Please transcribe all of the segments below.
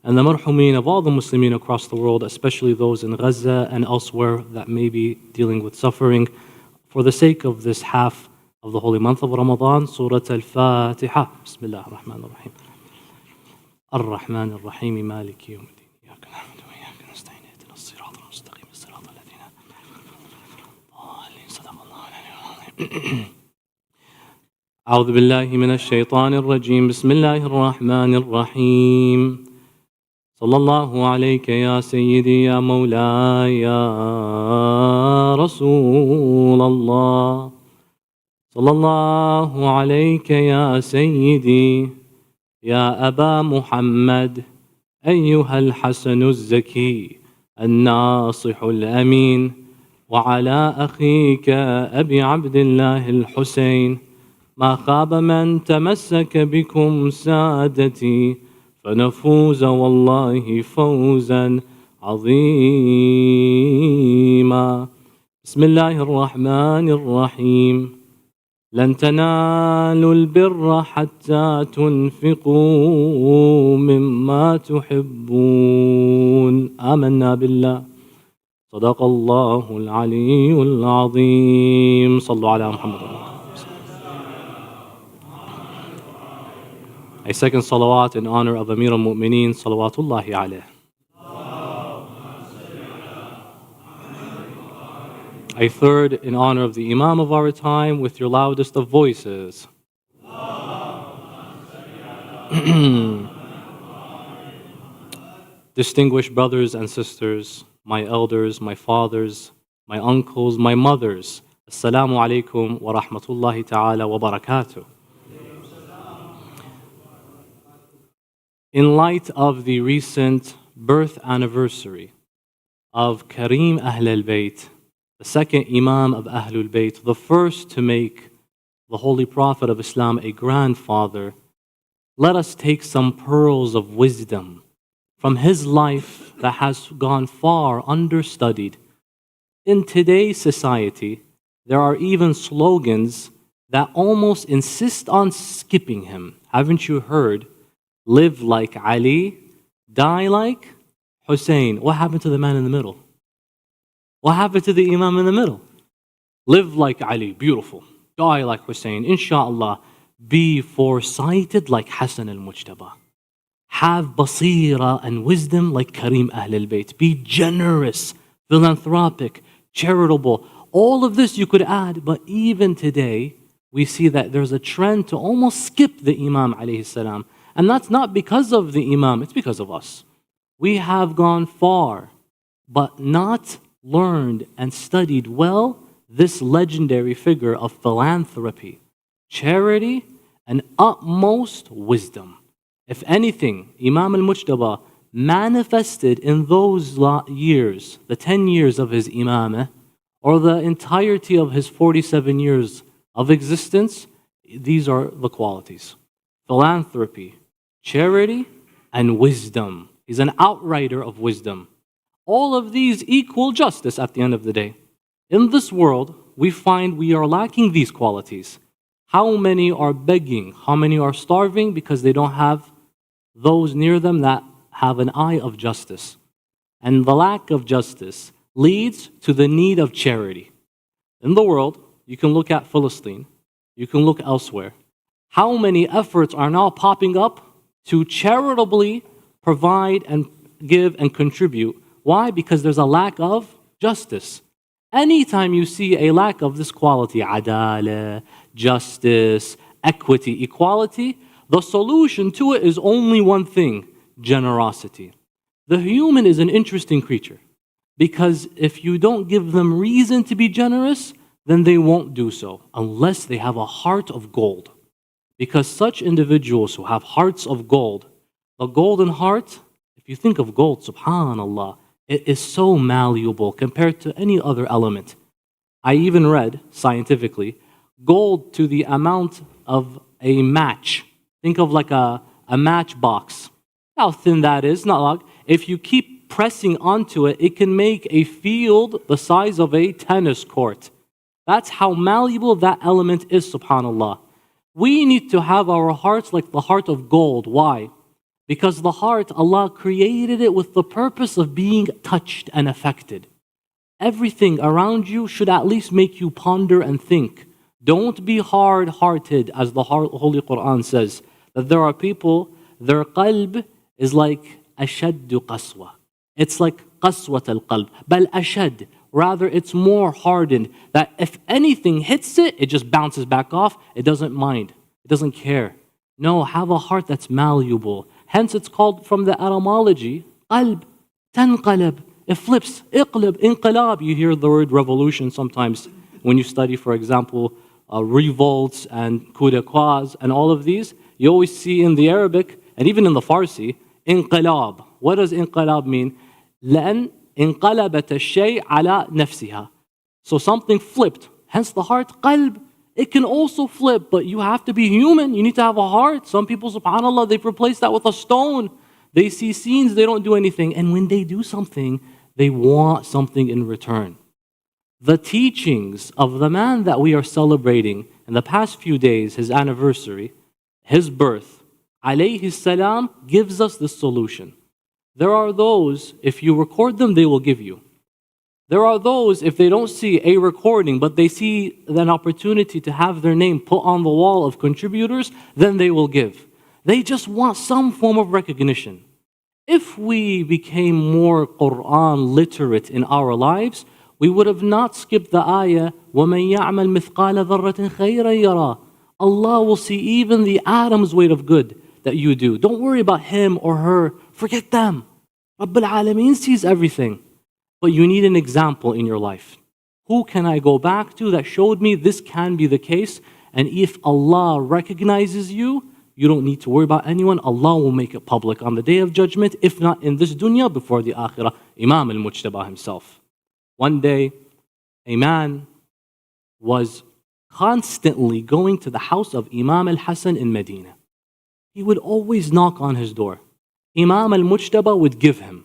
and the marhumin of all the Muslimin across the world, especially those in Gaza and elsewhere that may be dealing with suffering. For the sake of this half of the holy month of Ramadan, Surah Al-Fatiha. Bismillah ar-Rahman ar-Rahim. Ar-Rahman ar-Rahim, Maliki yawmiddin. Iyaka na'budu wa iyaka nasta'in. Ihdina as-sirata al-mustaqim, as-sirata alladhina Sadaqallahu al-'aliyyul 'azim. أعوذ بالله من الشيطان الرجيم. بسم الله الرحمن الرحيم. صلى الله عليك يا سيدي يا مولاي يا رسول الله. صلى الله عليك يا سيدي يا أبا محمد أيها الحسن الزكي الناصح الأمين، وعلى أخيك أبي عبد الله الحسين. ما خاب من تمسك بكم سادتي، فنفوز والله فوزا عظيما. بسم الله الرحمن الرحيم. لن تنالوا البر حتى تنفقوا مما تحبون. آمنا بالله. صدق الله العلي العظيم. صلوا على محمد. A second salawat in honor of Amir al-Mu'mineen, salawatullahi alayh. A third in honor of the Imam of our time with your loudest of voices. Distinguished brothers and sisters, my elders, my fathers, my uncles, my mothers, Assalamu alaikum wa rahmatullahi ta'ala wa barakatuh. In light of the recent birth anniversary of Kareem Ahlul-bayt, the second Imam of Ahlul-bayt, the first to make the Holy Prophet of Islam a grandfather, let us take some pearls of wisdom from his life that has gone far understudied. In today's society, there are even slogans that almost insist on skipping him. Haven't you heard? Live like Ali, die like Hussein. What happened to the man in the middle? What happened to the Imam in the middle? Live like Ali, beautiful. Die like Hussein, inshallah. Be foresighted like Hassan al-Mujtaba. Have basira and wisdom like Kareem Ahlul-bayt. Be generous, philanthropic, charitable. All of this you could add, but even today, we see that there's a trend to almost skip the Imam alayhi salam. And that's not because of the Imam, it's because of us. We have gone far, but not learned and studied well this legendary figure of philanthropy, charity, and utmost wisdom. If anything, Imam al-Mujtaba manifested in those years, the 10 years of his imamah, or the entirety of his 47 years of existence, these are the qualities. Philanthropy, charity, and wisdom. He's an outrider of wisdom. All of these equal justice at the end of the day. In this world, we find we are lacking these qualities. How many are begging? How many are starving because they don't have those near them that have an eye of justice? And the lack of justice leads to the need of charity. In the world, you can look at Palestine, you can look elsewhere. How many efforts are now popping up to charitably provide and give and contribute? Why? Because there's a lack of justice. Anytime you see a lack of this quality, adala, justice, equity, equality, the solution to it is only one thing: generosity. The human is an interesting creature because if you don't give them reason to be generous, then they won't do so unless they have a heart of gold. Because such individuals who have hearts of gold, the golden heart, if you think of gold, subhanallah, it is so malleable compared to any other element. I even read, scientifically, gold to the amount of a match. Think of like a matchbox. How thin that is, not like, if you keep pressing onto it, it can make a field the size of a tennis court. That's how malleable that element is, subhanallah. We need to have our hearts like the heart of gold. Why? Because the heart, Allah created it with the purpose of being touched and affected. Everything around you should at least make you ponder and think. Don't be hard-hearted, as the Holy Quran says, that there are people, their qalb is like ashaddu qaswa. It's like qaswat al-qalb, bal ashad. Rather, it's more hardened, that if anything hits it, it just bounces back off. It doesn't mind. It doesn't care. No, have a heart that's malleable. Hence, it's called from the etymology, qalb, tanqalab. It flips, iqlab, inqilab. You hear the word revolution sometimes when you study, for example, revolts and coup d'etats and all of these. You always see in the Arabic and even in the Farsi, inqilab. What does inqilab mean? لأن انقلبت الشيء على نفسها. So something flipped. Hence the heart, qalb. It can also flip, but you have to be human. You need to have a heart. Some people, subhanAllah, they've replaced that with a stone. They see scenes, they don't do anything. And when they do something, they want something in return. The teachings of the man that we are celebrating in the past few days, his anniversary, his birth, alayhi salam, gives us this solution. There are those, if you record them, they will give you. There are those, if they don't see a recording, but they see an opportunity to have their name put on the wall of contributors, then they will give. They just want some form of recognition. If we became more Quran literate in our lives, we would have not skipped the ayah, وَمَن يَعْمَلْ مِثْقَالَ ذَرَّةٍ خَيْرًا يَرَى. Allah will see even the atom's weight of good that you do. Don't worry about him or her. Forget them. Rabbul Alameen sees everything. But you need an example in your life. Who can I go back to that showed me this can be the case? And if Allah recognizes you, you don't need to worry about anyone. Allah will make it public on the Day of Judgment, if not in this dunya, before the akhirah. Imam al-Mujtaba himself. One day, a man was constantly going to the house of Imam al-Hassan in Medina. He would always knock on his door. Imam al-Mujtaba would give him.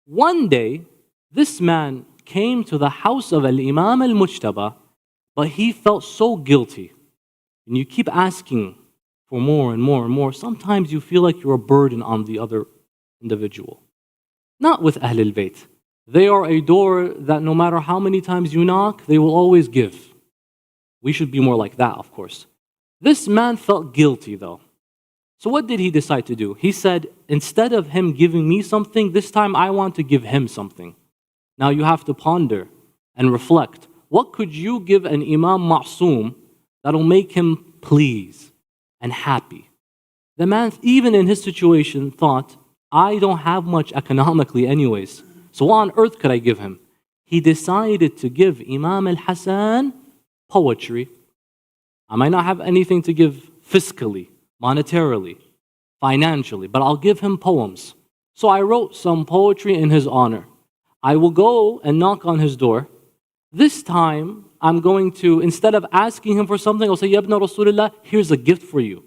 One day, this man came to the house of Imam al-Mujtaba, but he felt so guilty. And you keep asking for more and more and more. Sometimes you feel like you're a burden on the other individual. Not with Ahlul-bayt. They are a door that no matter how many times you knock, they will always give. We should be more like that, of course. This man felt guilty though. So what did he decide to do? He said, instead of him giving me something, this time I want to give him something. Now you have to ponder and reflect. What could you give an Imam Ma'soom that'll make him pleased and happy? The man, even in his situation, thought, I don't have much economically anyways. So what on earth could I give him? He decided to give Imam al-Hassan poetry. I might not have anything to give fiscally, monetarily, financially, but I'll give him poems. So I wrote some poetry in his honor. I will go and knock on his door. This time, I'm going to, instead of asking him for something, I'll say, Ya ibn Rasulullah, here's a gift for you.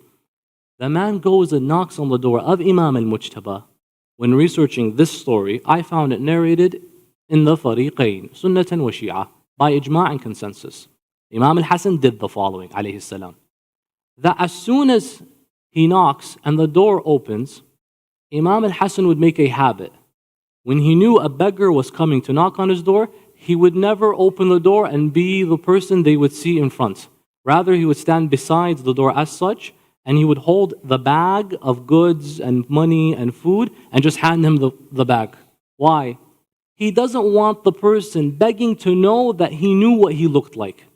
The man goes and knocks on the door of Imam al-Mujtaba. When researching this story, I found it narrated in the Fariqain, Sunnatan wa Shi'a, by ijma' and consensus. Imam al-Hassan did the following, alayhi salam. That as soon as he knocks and the door opens, Imam al-Hassan would make a habit. When he knew a beggar was coming to knock on his door, he would never open the door and be the person they would see in front. Rather, he would stand beside the door as such, and he would hold the bag of goods and money and food and just hand him the bag. Why? He doesn't want the person begging to know that he knew what he looked like,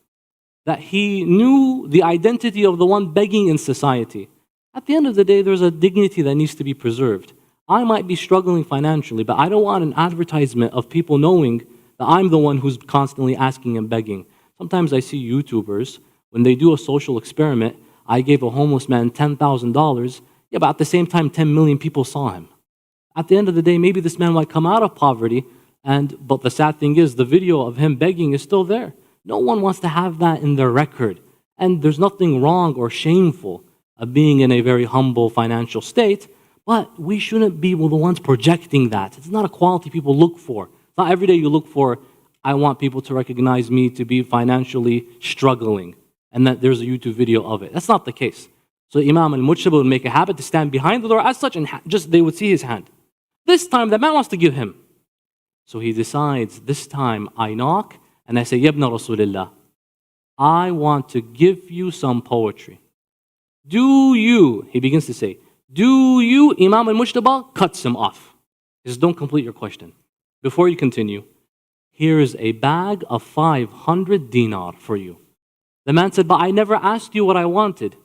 that he knew the identity of the one begging in society. At the end of the day, there's a dignity that needs to be preserved. I might be struggling financially, but I don't want an advertisement of people knowing that I'm the one who's constantly asking and begging. Sometimes I see YouTubers, when they do a social experiment, I gave a homeless man $10,000, yeah, but at the same time, 10 million people saw him. At the end of the day, maybe this man might come out of poverty, but the sad thing is, the video of him begging is still there. No one wants to have that in their record. And there's nothing wrong or shameful of being in a very humble financial state, but we shouldn't be the ones projecting that. It's not a quality people look for. It's not every day you look for, I want people to recognize me to be financially struggling, and that there's a YouTube video of it. That's not the case. So Imam al-Mujtaba would make a habit to stand behind the door as such, and just they would see his hand. This time, the man wants to give him. So he decides, this time I knock and I say, Yabna Rasulillah, I want to give you some poetry. Do you, he begins to say, do you, Imam al-Mujtaba cuts him off. He says, don't complete your question. Before you continue, here is a bag of 500 dinar for you. The man said, but I never asked you what I wanted.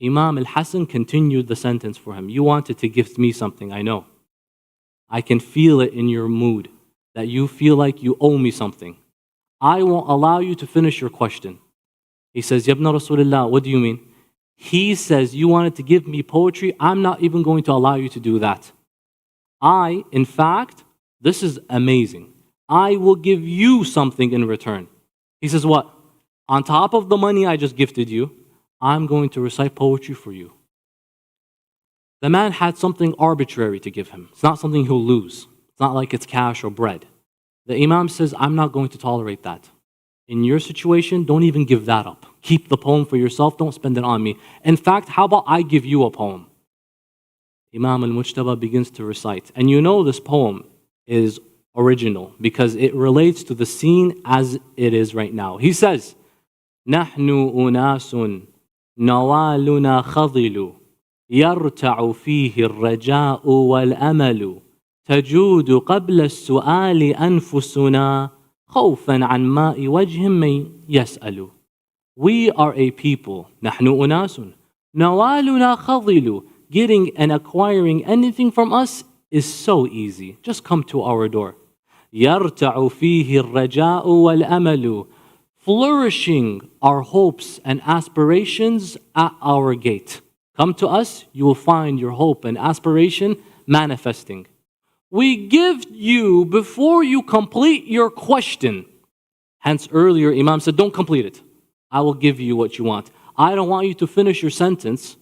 Imam al-Hassan continued the sentence for him. You wanted to gift me something, I know. I can feel it in your mood, that you feel like you owe me something. I won't allow you to finish your question. He says, Yabna Rasulullah, what do you mean? He says, you wanted to give me poetry, I'm not even going to allow you to do that. In fact, this is amazing. I will give you something in return. He says, what? On top of the money I just gifted you, I'm going to recite poetry for you. The man had something arbitrary to give him. It's not something he'll lose. It's not like it's cash or bread. The Imam says, I'm not going to tolerate that. In your situation, don't even give that up. Keep the poem for yourself. Don't spend it on me. In fact, how about I give you a poem? Imam al-Mujtaba begins to recite. And you know this poem is original because it relates to the scene as it is right now. He says, نحن أناس نوالنا خضل يرتع فيه الرجاء والأمل تجود قبل السؤال أنفسنا خوفا عن ماء وجه من يسأل. We are a people, نحن أناس نوالنا خضل. Getting and acquiring anything from us is so easy. Just come to our door. يرتع فيه الرجاء والأمل. Flourishing our hopes and aspirations at our gate. Come to us, you will find your hope and aspiration manifesting. We give you before you complete your question. Hence earlier Imam said, don't complete it. I will give you what you want. I don't want you to finish your sentence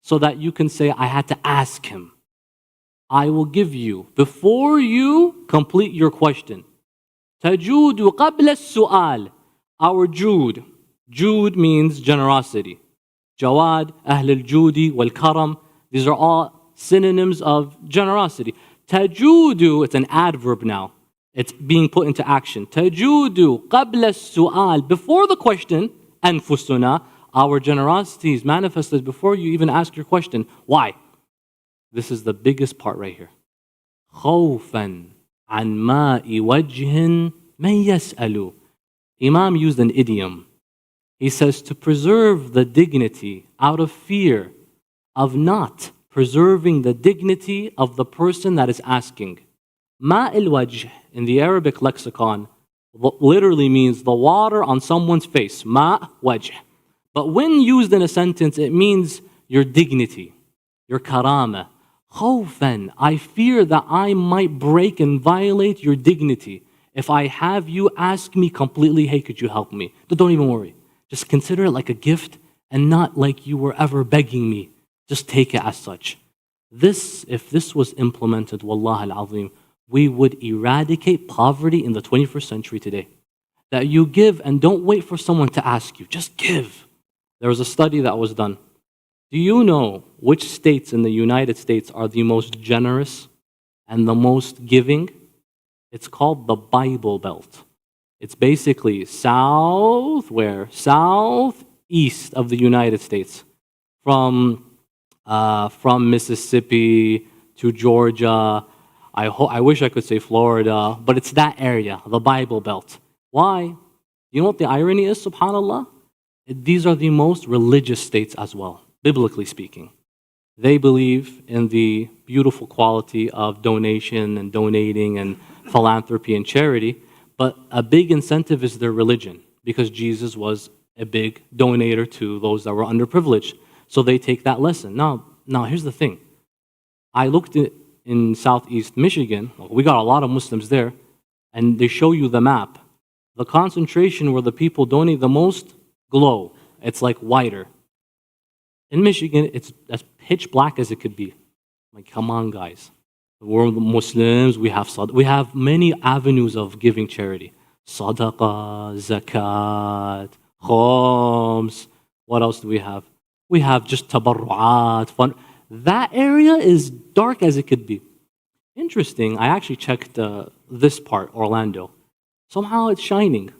so that you can say, I had to ask him. I will give you before you complete your question. تجود قبل السؤال. Our Jude. Jude means generosity. Jawad, Ahlul Judi, wal Karam. These are all synonyms of generosity. Tajudu, it's an adverb now. It's being put into action. Tajudu qabla su'al. Before the question, anfusuna, our generosity is manifested before you even ask your question. Why? This is the biggest part right here. خوفا عن ماء وجه من يسأل. Imam used an idiom. He says to preserve the dignity out of fear of not preserving the dignity of the person that is asking. Ma'il wajh in the Arabic lexicon literally means the water on someone's face. Ma' wajh. But when used in a sentence, it means your dignity, your karama. Khawfan, I fear that I might break and violate your dignity if I have you ask me completely, hey, could you help me? Don't even worry. Just consider it like a gift and not like you were ever begging me. Just take it as such. If this was implemented, wallah al-azim, we would eradicate poverty in the 21st century today. That you give and don't wait for someone to ask you. Just give. There was a study that was done. Do you know which states in the United States are the most generous and the most giving? It's called the Bible Belt. It's basically southeast of the United States. From Mississippi to Georgia, I wish I could say Florida, but it's that area, the Bible Belt. Why? You know what the irony is, subhanAllah? These are the most religious states as well, biblically speaking. They believe in the beautiful quality of donation and donating and philanthropy and charity, but a big incentive is their religion because Jesus was a big donator to those that were underprivileged. So they take that lesson. Now here's the thing. I looked in Southeast Michigan. We got a lot of Muslims there, and they show you the map. The concentration where the people donate the most glow. It's like whiter. In Michigan, it's as pitch black as it could be. Like, come on, guys. We're Muslims. We have many avenues of giving charity. Sadaqah, zakat, khums. What else do we have? We have just tabarru'at, fun. That area is dark as it could be. Interesting, I actually checked this part, Orlando. Somehow it's shining.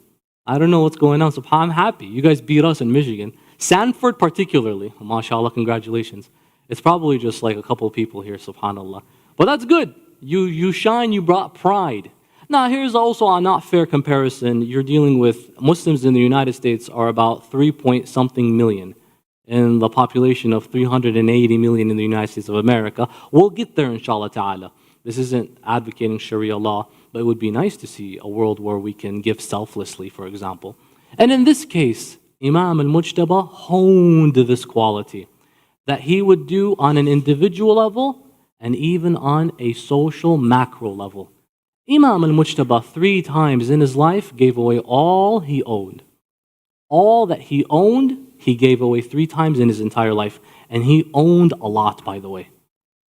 I don't know what's going on, so I'm happy. You guys beat us in Michigan. Sanford particularly, mashallah, congratulations. It's probably just like a couple of people here, subhanallah. But that's good. You shine, you brought pride. Now, here's also a not fair comparison. You're dealing with Muslims in the United States are about 3 point something million in the population of 380 million in the United States of America. We'll get there, inshallah ta'ala. This isn't advocating Sharia law, but it would be nice to see a world where we can give selflessly, for example. And in this case, Imam al-Mujtaba honed this quality that he would do on an individual level and even on a social macro level. Imam al-Mujtaba 3 times in his life gave away all he owned. All that he owned, he gave away 3 times in his entire life. And he owned a lot, by the way.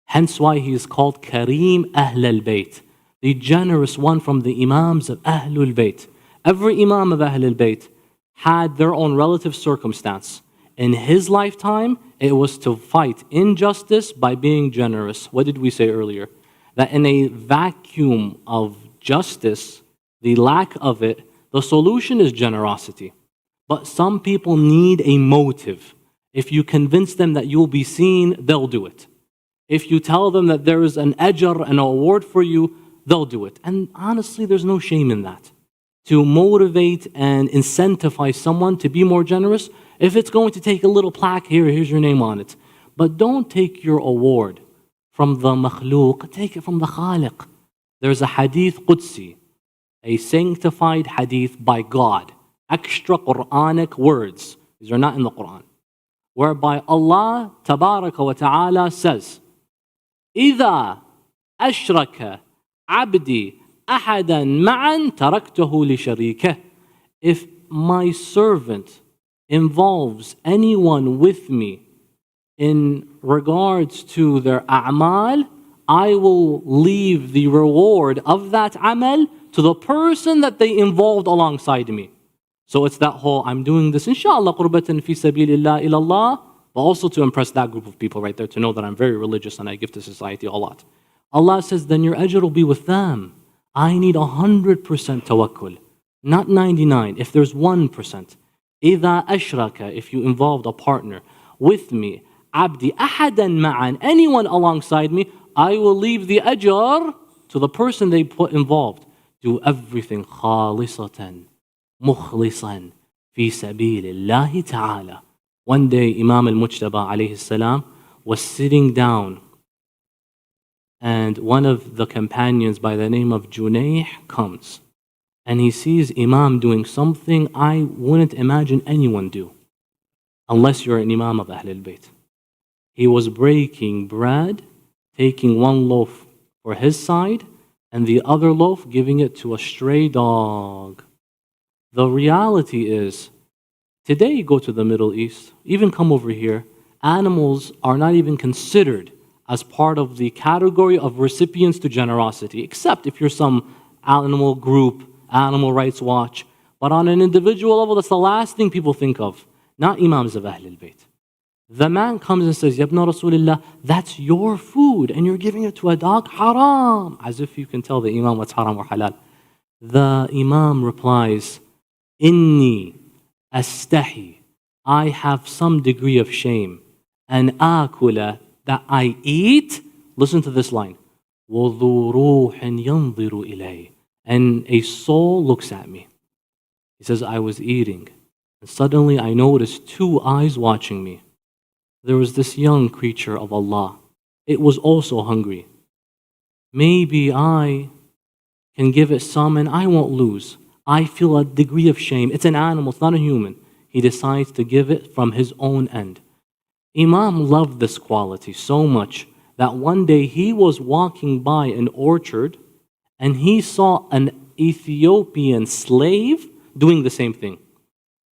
Hence why he is called Kareem Ahlul-bayt, the generous one from the Imams of Ahlul-bayt. Every Imam of Ahlul-bayt had their own relative circumstance. In his lifetime, it was to fight injustice by being generous. What did we say earlier? That in a vacuum of justice, the lack of it, the solution is generosity. But some people need a motive. If you convince them that you'll be seen, they'll do it. If you tell them that there is an ajr, an award for you, they'll do it. And honestly, there's no shame in that. To motivate and incentivize someone to be more generous, if it's going to take a little plaque here, here's your name on it. But don't take your award from the makhluq, take it from the khaliq. There's a hadith Qudsi, a sanctified hadith by God, extra Quranic words. These are not in the Quran. Whereby Allah tabaraka wa ta'ala says, إِذَا أَشْرَكَ عَبْدِي أَحَدًا مَعًا تَرَكْتَهُ لِشَرِيكَهِ. If my servant involves anyone with me in regards to their a'mal, I will leave the reward of that amal to the person that they involved alongside me. So it's that whole, I'm doing this, inshallah, qurbatan fi sabilillah ilallah, but also to impress that group of people right there, to know that I'm very religious and I give to society a lot. Allah says, then your ajr will be with them. I need 100% tawakkul, not 99. If there's 1%, إِذَا أَشْرَكَ, if you involved a partner with me, abdi ahadan ma'an, anyone alongside me, I will leave the ajr to the person they put involved. Do everything khalisatan, mukhlisan, fi sabilillahi ta'ala. One day, Imam al-Mujtaba alayhi salam was sitting down, and one of the companions by the name of Junayh comes, and he sees Imam doing something I wouldn't imagine anyone do, unless you're an Imam of Ahlul-bayt. He was breaking bread, taking one loaf for his side, and the other loaf giving it to a stray dog. The reality is, today you go to the Middle East, even come over here, animals are not even considered as part of the category of recipients to generosity, except if you're some animal group, Animal Rights Watch. But on an individual level, that's the last thing people think of, not Imams of Ahlul-bayt. The man comes and says, Yabna Rasulullah, that's your food and you're giving it to a dog? Haram! As if you can tell the Imam what's haram or halal. The Imam replies, Inni astahi, I have some degree of shame. And akula, that I eat, listen to this line, وَذُو رُوحٍ يَنظِرُ إِلَيْهِ, and a soul looks at me. He says, I was eating, and suddenly I noticed 2 eyes watching me. There was this young creature of Allah. It was also hungry. Maybe I can give it some and I won't lose. I feel a degree of shame. It's an animal, it's not a human. He decides to give it from his own end. Imam loved this quality so much that one day he was walking by an orchard and he saw an Ethiopian slave doing the same thing.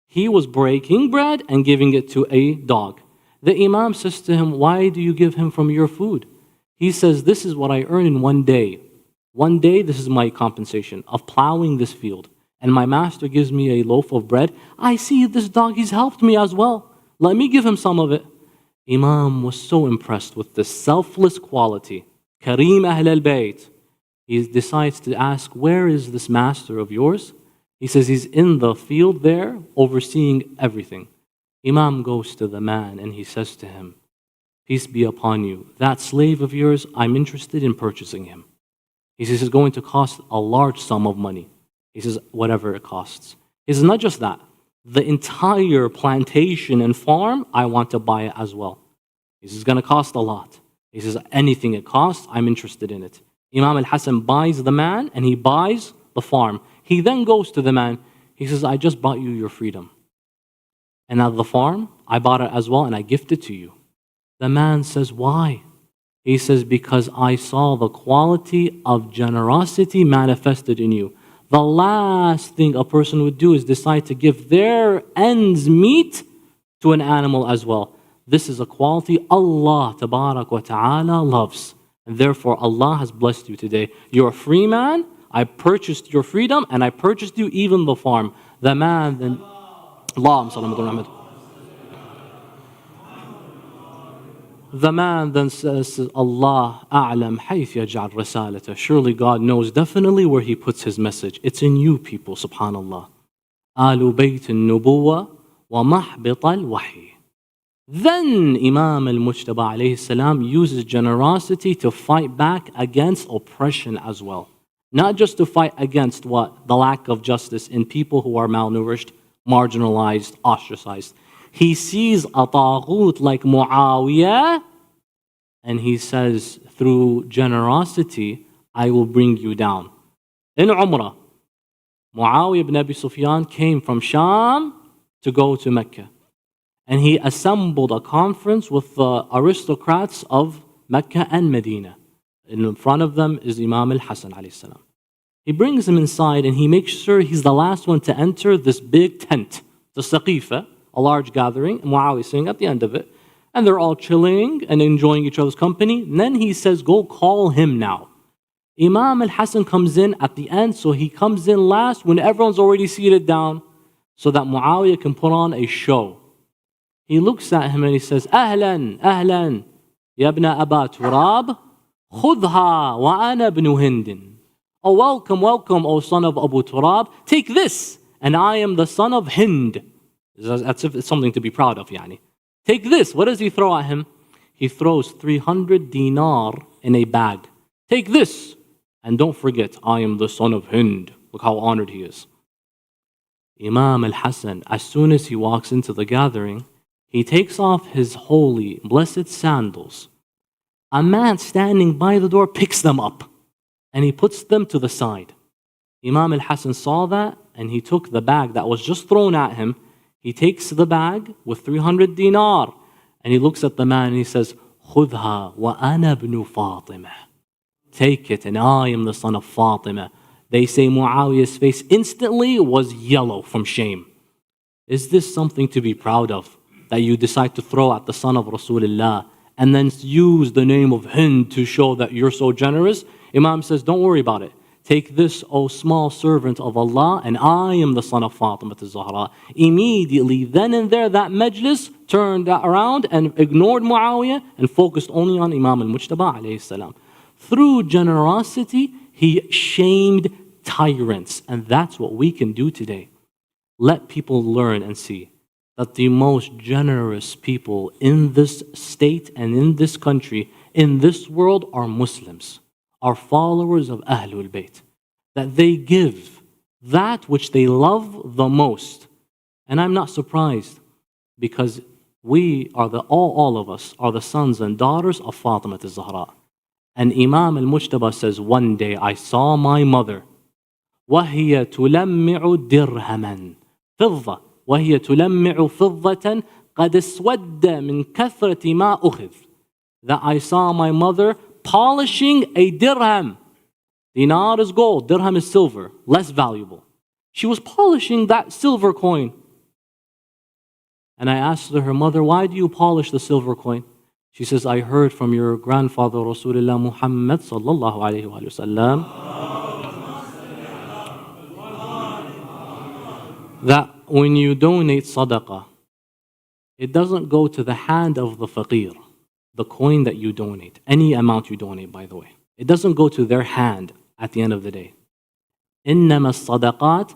He was breaking bread and giving it to a dog. The Imam says to him, why do you give him from your food? He says, this is what I earn in one day. One day, this is my compensation of plowing this field. And my master gives me a loaf of bread. I see this dog, he's helped me as well. Let me give him some of it. Imam was so impressed with this selfless quality. Kareem Ahlul-bayt. He decides to ask, where is this master of yours? He says he's in the field there, overseeing everything. Imam goes to the man and he says to him, peace be upon you, that slave of yours, I'm interested in purchasing him. He says it's going to cost a large sum of money. He says, whatever it costs. He says, not just that, the entire plantation and farm, I want to buy it as well. He says, it's going to cost a lot. He says, anything it costs, I'm interested in it. Imam al-Hassan buys the man and he buys the farm. He then goes to the man. He says, I just bought you your freedom. And now the farm, I bought it as well and I gift it to you. The man says, why? He says, because I saw the quality of generosity manifested in you. The last thing a person would do is decide to give their ends meet to an animal as well. This is a quality Allah Tabarak wa Ta'ala loves. And therefore Allah has blessed you today. You're a free man. I purchased your freedom and I purchased you even the farm. The man then... The man then says, Allah a'lam hayth yaj'al risalata. Surely God knows definitely where He puts His message. It's in you people, subhanallah. Ahlul-bayt al-nubuwa wa mahbit al-wahy. Then Imam al-Mujtaba alayhi salam uses generosity to fight back against oppression as well. Not just to fight against what? The lack of justice in people who are malnourished, marginalized, ostracized. He sees a taghut like Muawiyah and he says, through generosity, I will bring you down. In Umrah, Muawiyah ibn Abi Sufyan came from Sham to go to Mecca. And he assembled a conference with the aristocrats of Mecca and Medina. In front of them is Imam al-Hassan alayhi salam. He brings him inside and he makes sure he's the last one to enter this big tent, the Saqifa, a large gathering, and Muawiyah is sitting at the end of it. And they're all chilling and enjoying each other's company. And then he says, go call him now. Imam al-Hassan comes in at the end, so he comes in last when everyone's already seated down so that Muawiyah can put on a show. He looks at him and he says, Ahlan, Ahlan, ya ibn Aba Turab, khudha wa ana ibn Hindin. Oh, welcome, welcome, O son of Abu Turab. Take this, and I am the son of Hind. That's if it's something to be proud of, yani. Take this. What does he throw at him? He throws 300 dinar in a bag. Take this, and don't forget, I am the son of Hind. Look how honored he is. Imam al-Hassan, as soon as he walks into the gathering, he takes off his holy, blessed sandals. A man standing by the door picks them up and he puts them to the side. Imam al-Hassan saw that and he took the bag that was just thrown at him. He takes the bag with 300 dinar and he looks at the man and he says, Khudha wa ana ibn Fatima. Take it and I am the son of Fatima. They say Muawiyah's face instantly was yellow from shame. Is this something to be proud of? That you decide to throw at the son of Rasulullah and then use the name of Hind to show that you're so generous? Imam says, don't worry about it. Take this, O small servant of Allah, and I am the son of Fatima al-Zahra. Immediately, then and there, that majlis turned around and ignored Muawiyah and focused only on Imam al-Mujtaba alayhi salam. Through generosity, he shamed tyrants, and that's what we can do today. Let people learn and see that the most generous people in this state and in this country, in this world, are Muslims, are followers of Ahlul-bayt, that they give that which they love the most. And I'm not surprised because we are all of us are the sons and daughters of Fatima al-Zahra. And Imam al-Mujtaba says, one day I saw my mother, وَهِيَ تُلَمِّعُ دِرْهَمًا فِضَّةً وهي تلمع فضة قد اسود من كثرة ما أخذ. That I saw my mother polishing a dirham. Dinar is gold, dirham is silver, less valuable. She was polishing that silver coin. And I asked her, mother, why do you polish the silver coin? She says, I heard from your grandfather Rasulullah Muhammed sallallahu alayhi wa sallam that when you donate sadaqah, it doesn't go to the hand of the faqir, the coin that you donate, any amount you donate, by the way. It doesn't go to their hand at the end of the day. إنما الصدقات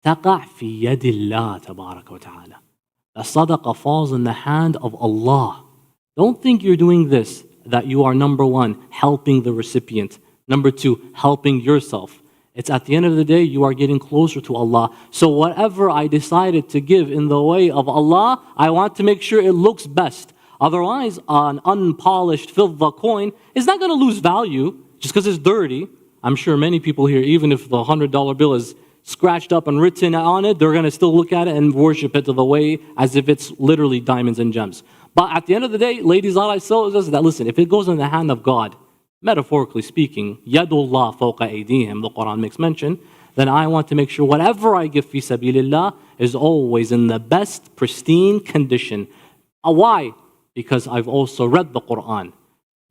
تقع في يد الله تبارك وتعالى. The sadaqah falls in the hand of Allah. Don't think you're doing this, that you are number one, helping the recipient. Number two, helping yourself. It's at the end of the day, you are getting closer to Allah. So whatever I decided to give in the way of Allah, I want to make sure it looks best. Otherwise, an unpolished fidda coin is not going to lose value just because it's dirty. I'm sure many people here, even if the $100 bill is scratched up and written on it, they're going to still look at it and worship it to the way as if it's literally diamonds and gems. But at the end of the day, ladies, all I say is that, listen, if it goes in the hand of God, metaphorically speaking, yadullah fawqa aydihim, the Quran makes mention, then I want to make sure whatever I give fi sabilillah is always in the best, pristine condition. Why? Because I've also read the Quran.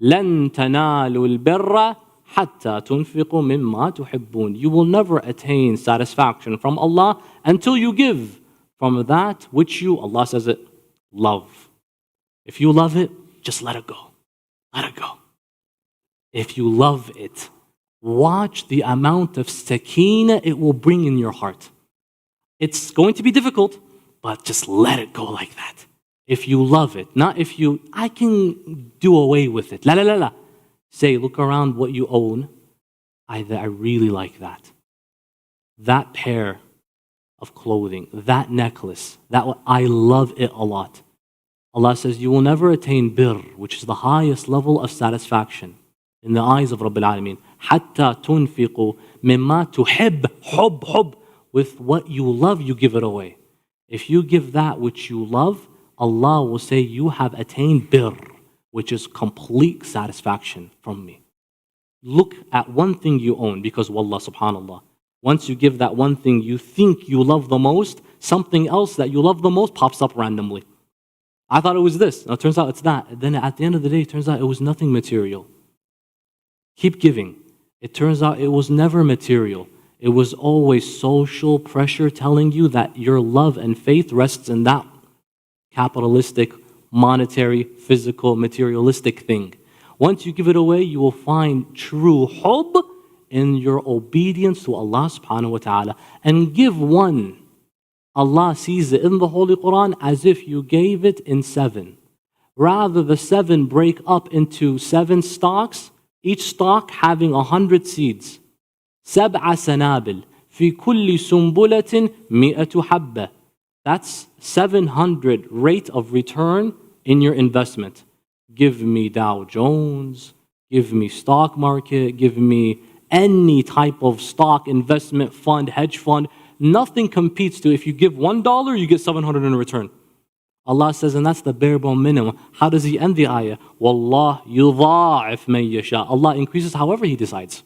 لَن تَنَالُوا الْبِرَّ حَتَّى تُنْفِقُوا مِمَّا تُحِبُّونَ. You will never attain satisfaction from Allah until you give from that which you, Allah says it, love. If you love it, just let it go. Let it go. If you love it, watch the amount of sakina it will bring in your heart. It's going to be difficult, but just let it go like that. If you love it, not if you, I can do away with it. La la la la. Say, look around what you own. I really like that. That pair of clothing, that necklace, I love it a lot. Allah says, you will never attain birr, which is the highest level of satisfaction in the eyes of Rabbil Alameen. حَتَّى تُنْفِقُوا مِمَّا تُحِبْ حُب. With what you love, you give it away. If you give that which you love, Allah will say, you have attained birr, which is complete satisfaction from me. Look at one thing you own, because wallah, subhanallah, once you give that one thing you think you love the most, something else that you love the most pops up randomly. I thought it was this. Now, it turns out it's that. And then at the end of the day, it turns out it was nothing material. Keep giving. It turns out it was never material. It was always social pressure telling you that your love and faith rests in that capitalistic, monetary, physical, materialistic thing. Once you give it away, you will find true hub in your obedience to Allah subhanahu wa ta'ala. And give one. Allah sees it in the Holy Quran as if you gave it in 7. Rather, the 7 break up into 7 stalks, each stalk having 100 seeds. سبع سنابل في كل سنبلة 100 حبة. That's 700 rate of return in your investment. Give me Dow Jones, give me stock market, give me any type of stock investment fund, hedge fund. Nothing competes to if you give $1, you get 700 in return. Allah says, and that's the bare bone minimum. How does He end the ayah? Wallah yudha'if man yasha. Allah increases however He decides.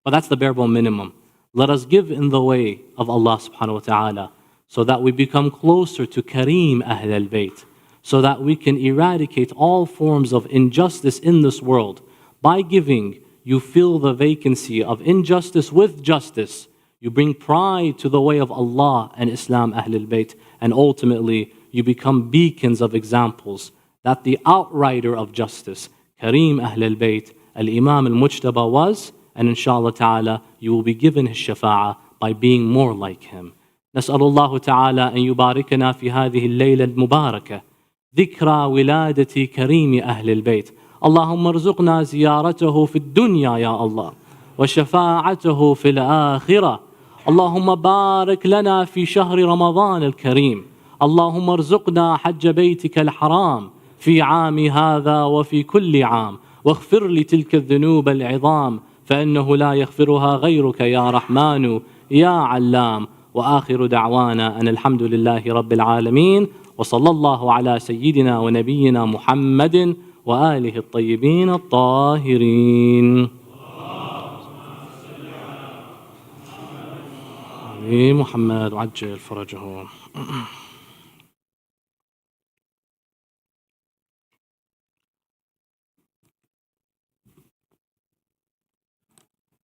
But that's the bare bone minimum. Let us give in the way of Allah subhanahu wa ta'ala so that we become closer to Kareem Ahlul-bayt, so that we can eradicate all forms of injustice in this world. By giving, you fill the vacancy of injustice with justice. You bring pride to the way of Allah and Islam Ahlul-bayt, and ultimately you become beacons of examples that the outrider of justice, Kareem Ahlul-bayt, Al-Imam Al-Mujtaba was, and inshallah ta'ala you will be given his shafa'ah by being more like him. نسأل الله تعالى أن يباركنا في هذه الليلة المباركة ذكرى ولادة كريم أهل البيت. اللهم ارزقنا زيارته في الدنيا يا الله وشفاعته في الآخرة. اللهم بارك لنا في شهر رمضان الكريم. اللهم ارزقنا حج بيتك الحرام في عام هذا وفي كل عام، واغفر لتلك الذنوب العظام فإنه لا يغفرها غيرك يا رحمن يا علام. وآخر دعوانا أن الحمد لله رب العالمين، وصلى الله على سيدنا ونبينا محمد وآله الطيبين الطاهرين. محمد وعجل فرجه.